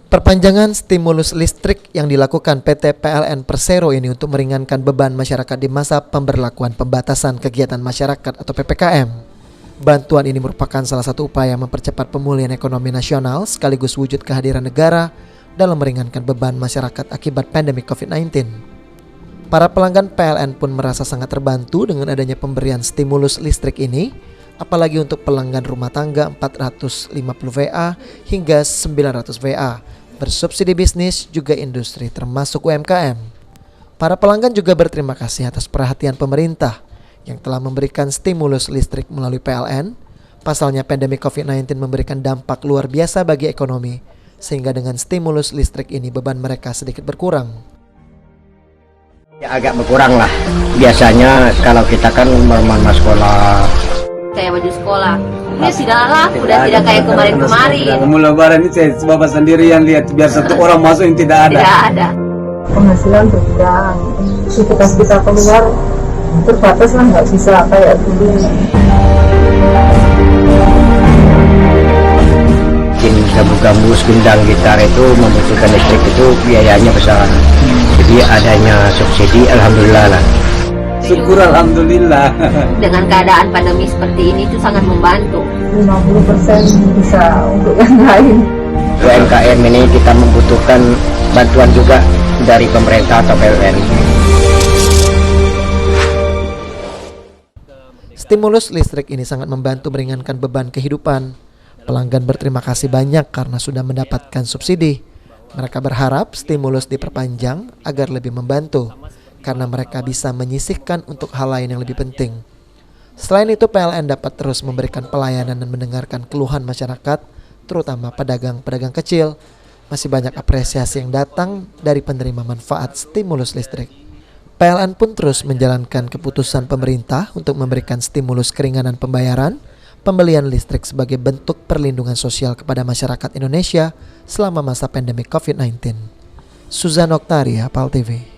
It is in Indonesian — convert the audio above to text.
Perpanjangan stimulus listrik yang dilakukan PT PLN Persero ini untuk meringankan beban masyarakat di masa pemberlakuan pembatasan kegiatan masyarakat atau PPKM. Bantuan ini merupakan salah satu upaya mempercepat pemulihan ekonomi nasional sekaligus wujud kehadiran negara dalam meringankan beban masyarakat akibat pandemi COVID-19. Para pelanggan PLN pun merasa sangat terbantu dengan adanya pemberian stimulus listrik ini, apalagi untuk pelanggan rumah tangga 450 VA hingga 900 VA, bersubsidi bisnis juga industri termasuk UMKM. Para pelanggan juga berterima kasih atas perhatian pemerintah yang telah memberikan stimulus listrik melalui PLN. Pasalnya pandemi COVID-19 memberikan dampak luar biasa bagi ekonomi, sehingga dengan stimulus listrik ini beban mereka sedikit berkurang. Ya, agak berkurang lah. Biasanya kalau kita kan normal sekolah kayak baju sekolah, ini sudah laku, udah tidak kayak kemarin-kemarin. Kamu lebaran ini saya bapak sendiri yang lihat, biar satu orang masuk yang tidak ada. Tidak ada. Penghasilan berkurang, aktivitas kita keluar terbatas lah, nggak bisa kayak dulu. Bikin gambus, gendang, gitar itu membutuhkan listrik, itu biayanya besar. Jadi adanya subsidi, alhamdulillah lah. Syukur alhamdulillah. Dengan keadaan pandemi seperti ini itu sangat membantu. 50% bisa untuk yang lain. UMKM ini kita membutuhkan bantuan juga dari pemerintah atau PLN. Stimulus listrik ini sangat membantu meringankan beban kehidupan. Pelanggan berterima kasih banyak karena sudah mendapatkan subsidi. Mereka berharap stimulus diperpanjang agar lebih membantu, karena mereka bisa menyisihkan untuk hal lain yang lebih penting. Selain itu, PLN dapat terus memberikan pelayanan dan mendengarkan keluhan masyarakat, terutama pedagang-pedagang kecil. Masih banyak apresiasi yang datang dari penerima manfaat stimulus listrik. PLN pun terus menjalankan keputusan pemerintah untuk memberikan stimulus keringanan pembayaran pembelian listrik sebagai bentuk perlindungan sosial kepada masyarakat Indonesia selama masa pandemi COVID-19. Suzan Oktaria, PAL TV.